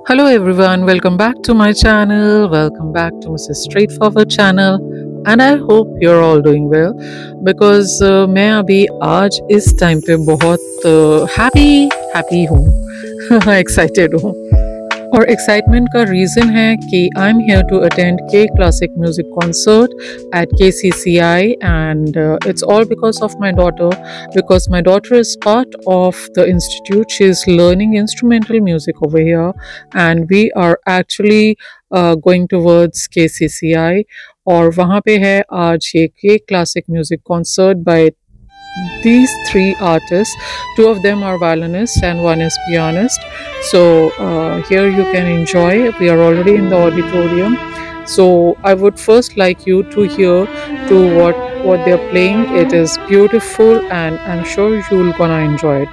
Hello everyone, welcome back to my channel. Welcome back to Mrs. Straightforward channel. And I hope you're all doing well because मैं अभी आज इस time पे बहुत happy हूँ excited हूँ और एक्साइटमेंट का रीज़न है कि I am here to attend के classic music concert at KCCI, and it's all because of my daughter, because my daughter is part of the institute. She is learning instrumental music over here, and we are actually going towards KCCI. और वहाँ पे है आज ये के classic music concert by these three artists. Two of them are violinists and one is pianist. So here you can enjoy. We are already in the auditorium. So I would first like you to hear to what they're playing. It is beautiful and I'm sure you'll gonna enjoy it.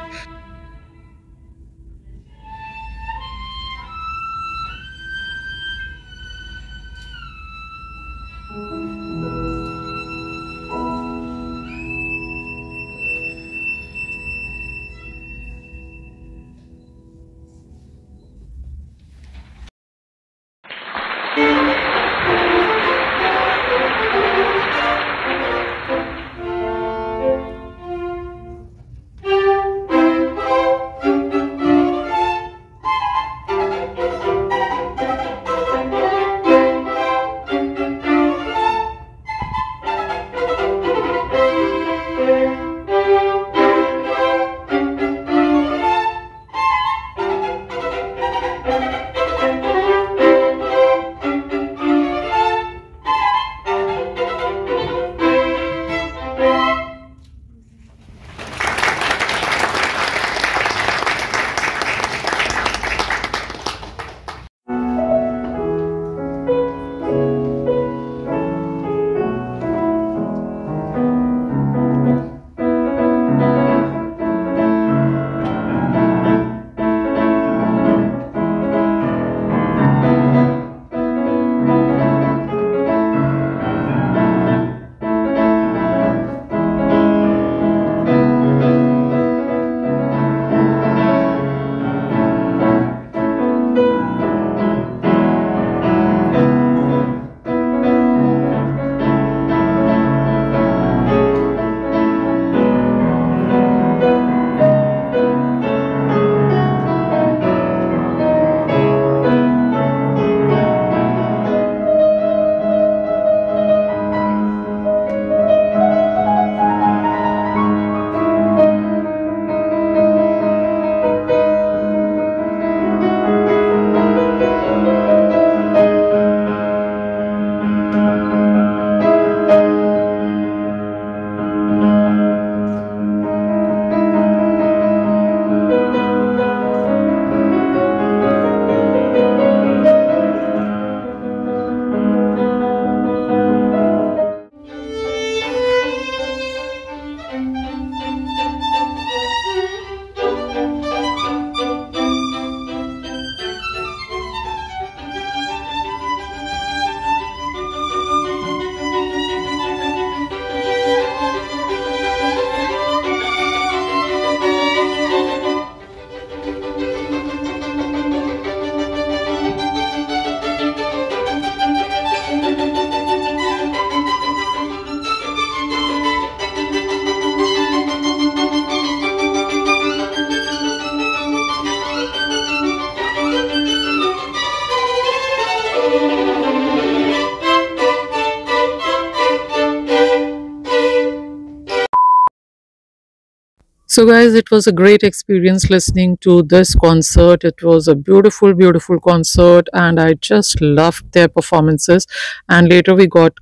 So, guys, it was a great experience listening to this concert. It was a beautiful concert, and I just loved their performances. And later, we got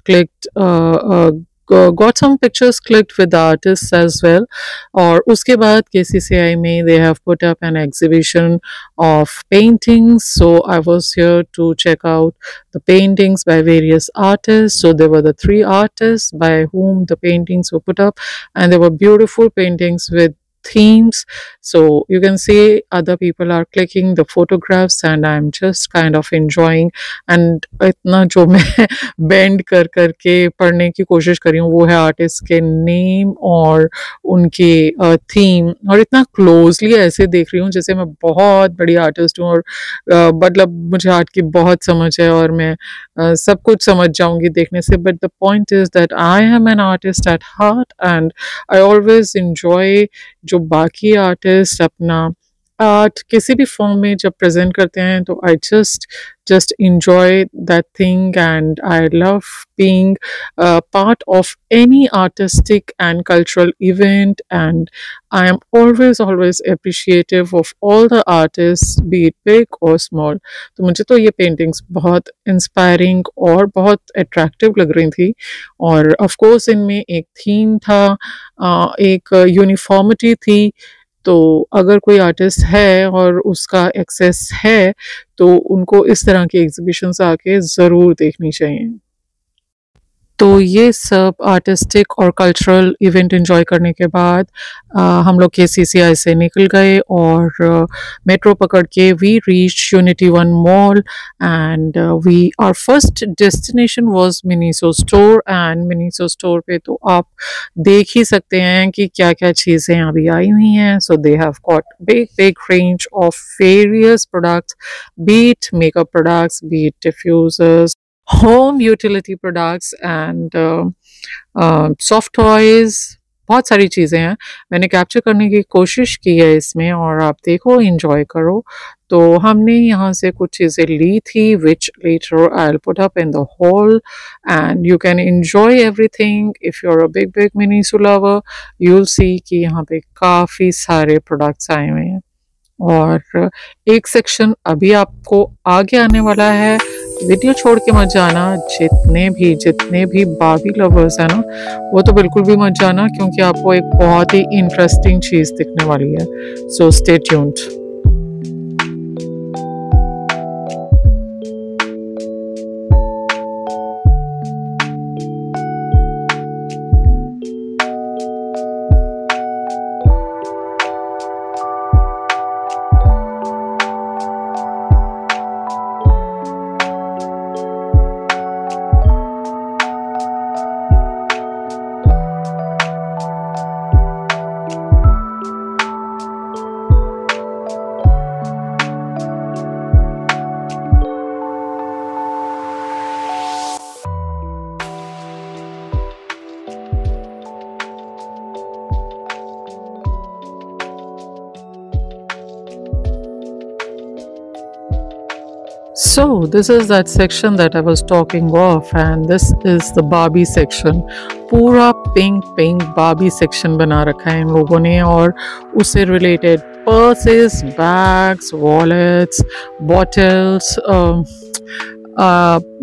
some pictures clicked with the artists as well. और उसके बाद KCCI में they have put up an exhibition of paintings. So I was here to check out the paintings by various artists. So there were the three artists by whom the paintings were put up, and there were beautiful paintings with themes. So you can see other people are clicking the photographs and I'm just kind of enjoying. And इतना जो मैं bend कर करके पढ़ने की कोशिश कर रही हूँ वो है आर्टिस्ट के नेम और उनके थीम, और इतना क्लोजली ऐसे देख रही हूँ जैसे मैं बहुत बड़ी आर्टिस्ट हूँ, और मतलब मुझे आर्ट की बहुत समझ है और मैं सब कुछ समझ जाऊंगी देखने से. But the point is that I am an artist at heart and I always enjoy जो बाकी आर्टिस्ट अपना आर्ट किसी भी फॉर्म में जब प्रेजेंट करते हैं तो आई just enjoy that thing, and I love being part of any artistic and cultural event, and I am always appreciative of all the artists, be it big or small. तो मुझे तो ये paintings बहुत inspiring और बहुत attractive लग रही थी. और ऑफ कोर्स इनमें एक थीम था, एक यूनिफॉर्मिटी थी. तो अगर कोई आर्टिस्ट है और उसका एक्सेस है तो उनको इस तरह की एग्जीबिशंस आके ज़रूर देखनी चाहिए. तो ये सब आर्टिस्टिक और कल्चरल इवेंट एंजॉय करने के बाद हम लोग KCCI से निकल गए और मेट्रो पकड़ के we reach Unity One Mall, and we our first destination was Miniso store. And Miniso store पे तो आप देख ही सकते हैं कि क्या क्या चीज़ें अभी आई हुई हैं. So they have got big range of various products, be it makeup products, be it diffusers, home utility products and soft toys. बहुत सारी चीज़ें हैं, मैंने कैप्चर करने की कोशिश की है इसमें, और आप देखो एंजॉय करो. तो हमने यहाँ से कुछ चीज़ें ली थी which later I'll put up in the haul, and you can enjoy everything. If you're a big Miniso lover, you'll see कि यहाँ पे काफ़ी सारे प्रोडक्ट्स आए हुए हैं. और एक सेक्शन अभी आपको आगे आने वाला है, वीडियो छोड़ के मत जाना. जितने भी बार्बी लवर्स हैं ना, वो तो बिल्कुल भी मत जाना, क्योंकि आपको एक बहुत ही इंटरेस्टिंग चीज़ दिखने वाली है. So stay tuned. So this is that section that I was talking of, and this is the Barbie section. पूरा पिंक Barbie section बना रखा है इन लोगों ने, और उससे related purses, bags, wallets, bottles,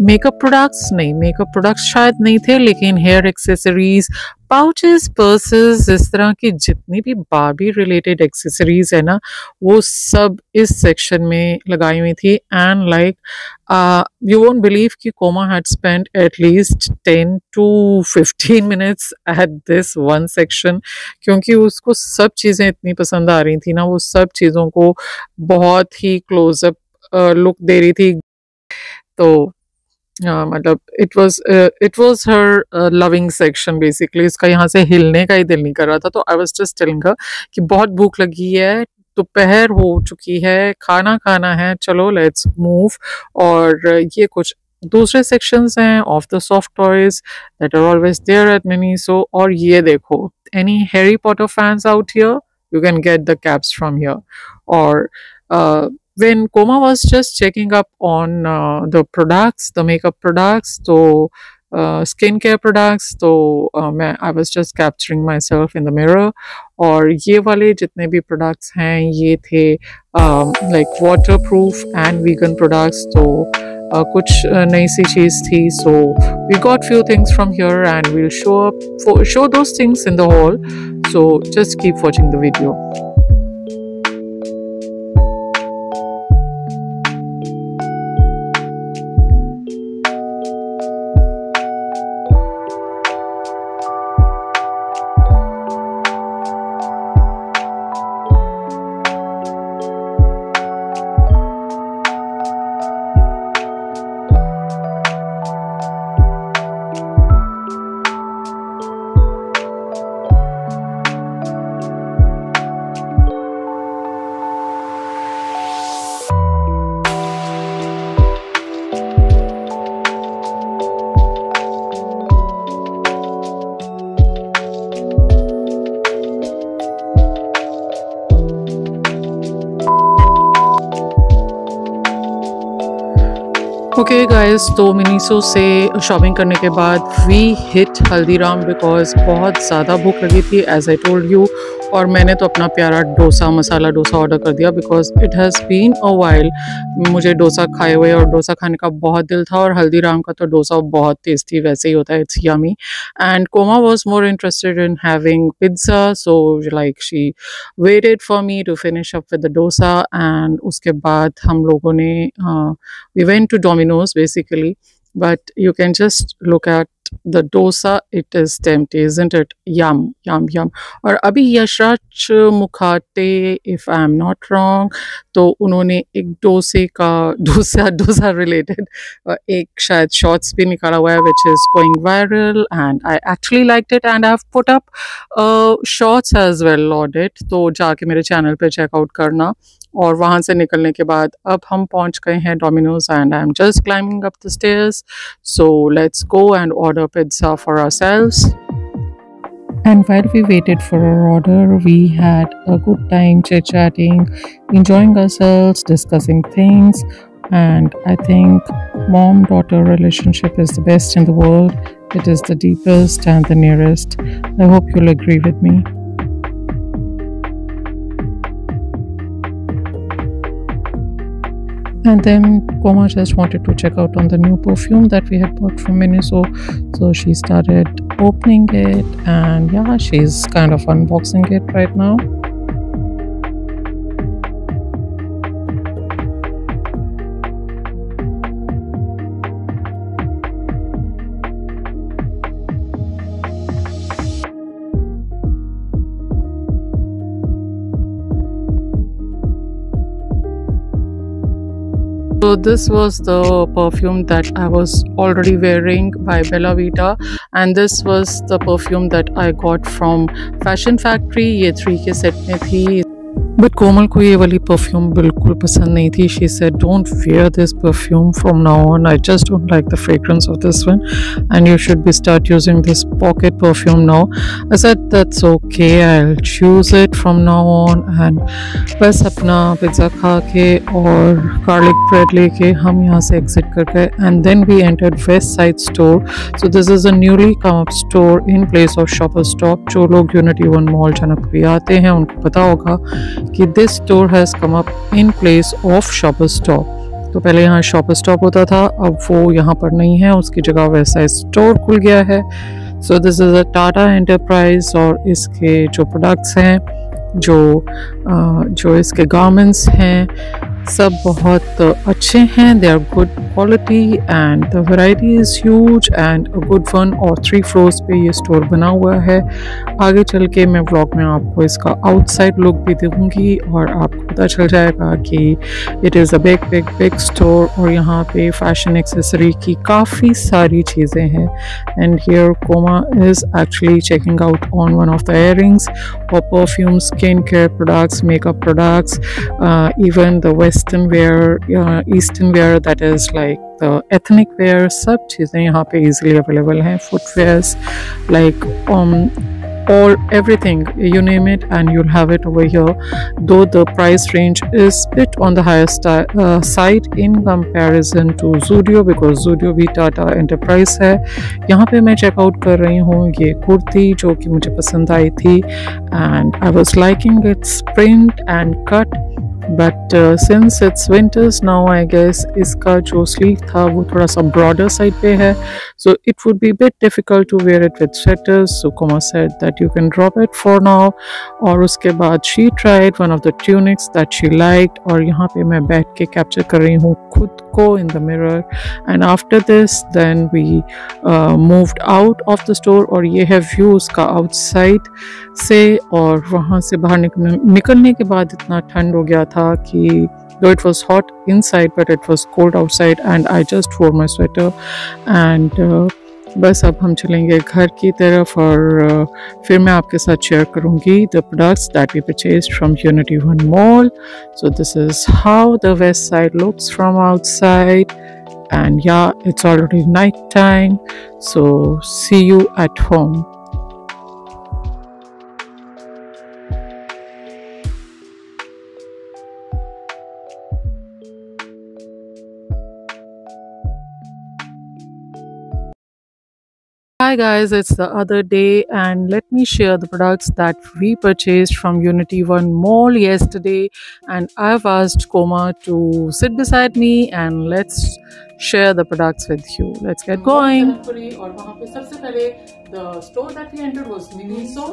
makeup products नहीं, मेकअप प्रोडक्ट्स शायद नहीं थे, लेकिन हेयर एक्सेसरीज, पाउचेस, पर्सेस, इस तरह की जितनी भी बार्बी रिलेटेड एक्सेसरीज है ना, वो सब इस सेक्शन में लगाई हुई थी. And like you won't believe कि Koma had spent at least 10 to 15 minutes at this one section, क्योंकि उसको सब चीज़ें इतनी पसंद आ रही थी ना, वो सब चीज़ों को बहुत ही क्लोजअप लुक दे रही थी. तो मतलब it was her loving section basically. इसका यहाँ से हिलने का ही दिल नहीं कर रहा था. तो I was just telling her कि बहुत भूख लगी है, दोपहर हो चुकी है, खाना खाना है, चलो लेट्स मूव. और ये कुछ दूसरे सेक्शंस हैं of the soft toys that are always there at Miniso. और ये देखो, any Harry Potter fans out here, you can get the caps from here. Or when Koma was just checking up on the products, the makeup products, so skincare products, so I was just capturing myself in the mirror. और ये वाले जितने भी products हैं ये थे like waterproof and vegan products. तो कुछ नई सी चीज़ थी. So we got few things from here and we'll show those things in the haul. So just keep watching the video. Okay guys, तो मिनीसो से शॉपिंग करने के बाद वी हिट हल्दीराम बिकॉज बहुत ज़्यादा भूख लगी थी एज आई टोल्ड यू। और मैंने तो अपना प्यारा डोसा, मसाला डोसा ऑर्डर कर दिया because it has been a while मुझे डोसा खाए हुए, और डोसा खाने का बहुत दिल था। और हल्दीराम का तो डोसा बहुत टेस्टी वैसे ही होता है, it's yummy. And Koma was more interested in having pizza, so like she waited for me to finish up with the dosa. And उसके बाद हम लोगों ने we went to Domino's basically, but you can just look at the dosa. It is tempting, isn't it? Yum, yum, yum. और अभी Yashraj Mukhate, if I am not wrong, तो उन्होंने एक डोसे का डोसा रिलेटेड एक शायद शॉर्ट्स भी निकाला हुआ है which is going viral, and I actually liked it and I've put up shorts as well on it, तो जाके मेरे चैनल पे चेकआउट करना। और वहाँ से निकलने के बाद अब हम पहुँच गए हैं Domino's and I am just climbing up the stairs, so let's go and order pizza for ourselves. And while we waited for our order, we had a good time chit chatting, enjoying ourselves, discussing things. And I think mom daughter relationship is the best in the world. It is the deepest and the nearest. I hope you'll agree with me. And then Koma just wanted to check out on the new perfume that we had bought from Miniso. So she started opening it, and yeah, she's kind of unboxing it right now. So this was the perfume that I was already wearing by Bella Vita, and this was the perfume that I got from Fashion Factory. ये 3 के set में थी। But कोमल को ये वाली perfume बिल्कुल पसंद नहीं थी। She said don't wear this perfume from now on, I just don't like the fragrance of this one and you should be start using this pocket perfume now. I said that's okay, I will choose it from now on. And बस अपना pizza खा के और garlic bread लेके हम यहाँ से exit कर गए and then we entered Westside store. So this is a newly come up store in place of Shopper Stop. जो लोग यूनिटी वन मॉल जनकपुरी आते हैं उनको पता होगा कि this store has come up in place of Shopper stop. तो पहले यहाँ शॉपर स्टॉप होता था, अब वो यहाँ पर नहीं है, उसकी जगह वैसा स्टोर खुल गया है। सो this is a Tata enterprise, और इसके जो प्रोडक्ट्स हैं, जो इसके गारमेंट्स हैं, सब बहुत अच्छे हैं। They are good quality and the variety is huge and a good one. और 3 फ्लोर्स पे ये स्टोर बना हुआ है। आगे चल के मैं व्लॉग में आपको इसका आउटसाइड लुक भी दूँगी और आपको पता चल जाएगा कि it is a big big big store. और यहाँ पे फैशन एक्सेसरी की काफ़ी सारी चीज़ें हैं। And here Koma is actually checking out on one of the earrings और perfume, skin care products, makeup products, even the western wear, eastern wear, that is like the ethnic wear, सब चीज़ें यहाँ पे easily available हैं। footwears like all everything, you name it and you'll have it over here, though the price range is bit on the higher side in comparison to Zudio, because Zudio भी Tata enterprise है। यहाँ पे मैं checkout कर रही हूँ ये कुर्ती जो कि मुझे पसंद आई थी and I was liking its print and cut, but since it's winters now, I guess इसका जो sleeve था वो थोड़ा सा broader side पे है, so it would be a bit difficult to wear it with sweaters. So Koma said that you can drop it for now. और उसके बाद she tried one of the tunics that she liked, और यहाँ पे मैं बैठ के capture कर रही हूँ खुद को in the mirror. And after this then we moved out of the store, और ये है view उसका outside से। और वहाँ से बाहर निकलने के बाद इतना ठंड हो गया था कि though it was hot inside but it was cold outside, and I just wore my sweater and बस अब हम चलेंगे घर की तरफ, और फिर मैं आपके साथ शेयर करूँगी the products that we purchased from Unity One Mall. So this is how the west side looks from outside, and yeah, it's already night time, so see you at home. Hi guys, it's the other day and let me share the products that we purchased from Unity One Mall yesterday, and I've asked Koma to sit beside me and let's share the products with you. Let's get going. और वहाँ पे सबसे पहले the store that we entered was Miniso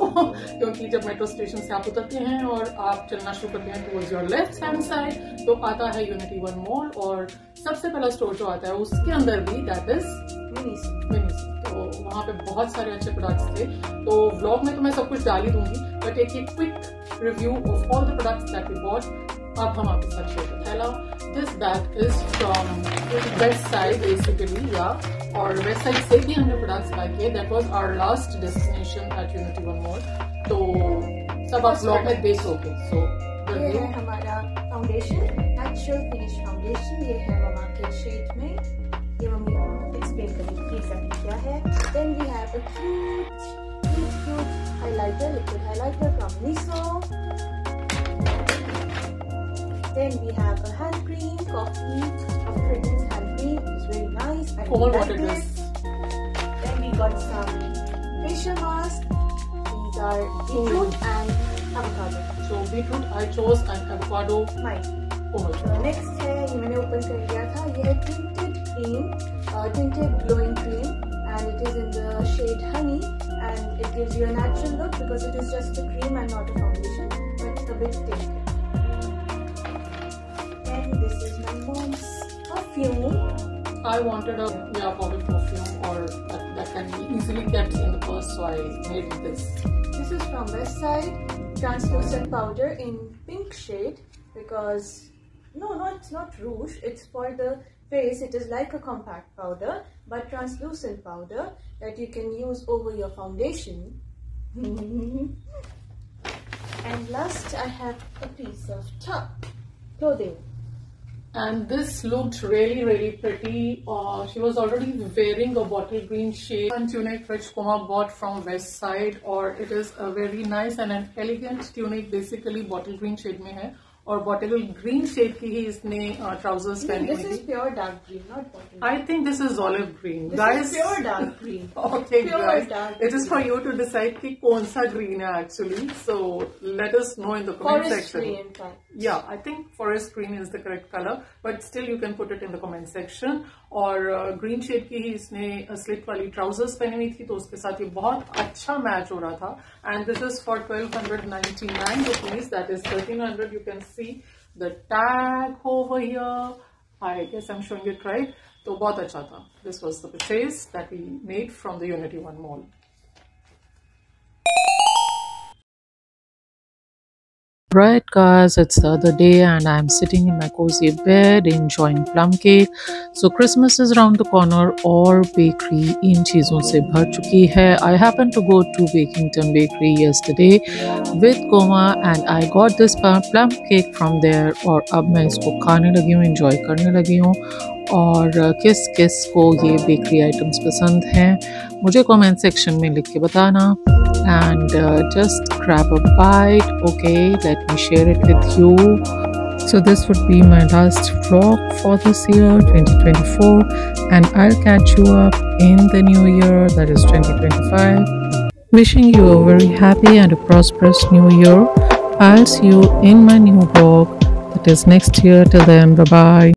क्योंकि जब metro station से आप उतरते हैं और आप चलना शुरू करते हैं towards your left hand side तो आता है Unity One Mall, और सबसे पहला स्टोर जो आता है उसके अंदर भी that is Miniso। तो वहाँ पे बहुत सारे अच्छे प्रोडक्ट्स थे, तो व्लॉग में तो मैं सब कुछ डाल ही दूंगी, बट एक quick review of all the products that we bought अब हम आपके साथ शेयर करते हैं। This bag is from Westside basically, या और वेस्ट साइड से भी हमने प्रोडक्ट्स बाय किए। That was our last destination at Unity One Mall, तो सब आप व्लॉग में देखोगे। सो ये है हमारा फाउंडेशन, नेचुरल फिनिश फाउंडेशन, ये है ममा के शेड में, ये मम्मी एक्सप्लेन करेंगी एग्जैक्टली क्या है। Then we have a cute highlighter, liquid highlighter from Miniso। Then we have a hand cream, coffee, a fragrance hand cream, it's very nice. I really like this. Then we got some facial mask. These are beetroot and avocado. So beetroot I chose and avocado mine. Next है, ये मैंने open कर लिया था, ये है tinted cream, tinted glowing cream, and it is in the shade honey, and it gives you a natural look because it is just a cream and not a foundation, but a bit tinted. And this is my mom's perfume. I wanted a pocket perfume or that can be easily kept in the purse, so I made this. This is from West Side, translucent powder in pink shade, because no, it's not rouge, it's for the face. It is like a compact powder but translucent powder that you can use over your foundation. And last I have a piece of top clothing, and this looked really pretty. She was already wearing a bottle green shade and tunic which Koma bought from West Side, or it is a very nice and an elegant tunic, basically bottle green shade में है, और bottle green shade की ही इसने trousers पहनी हुई थी। This is pure dark green, not bottle. I think this is olive green, guys. Pure dark green. Okay guys, it is for you to decide कि कौन सा ग्रीन है actually, so let us know in the comment section. या I think forest green is the correct colour, but still you can put it in the comment section. और green shade की ही इसने slit वाली trousers पहनी हुई थी, तो उसके साथ ये बहुत अच्छा मैच हो रहा था। And this is for 1299 rupees, that is 1300। you can see the tag over here, I guess I'm showing it right, तो बहुत अच्छा था। This was the purchase that we made from the Unity One Mall. Right guys, it's the other day and I'm sitting in my cozy bed enjoying plum cake. So Christmas is around the corner और bakery इन चीज़ों से भर चुकी है। I happened to go to Bakington Bakery yesterday with Koma and I got this plum cake from there, और अब मैं इसको खाने लगी हूँ, enjoy करने लगी हूँ। और किस किस को ये बेकरी आइटम्स पसंद हैं मुझे कमेंट सेक्शन में लिख के बताना। And just grab a bite. Okay, let me share it with you. So this would be my last vlog for this year 2024, and I'll catch you up in the new year, that is 2025. Wishing you a very happy and a prosperous new year. I'll see you in my new vlog, that is next year. Till then, bye bye.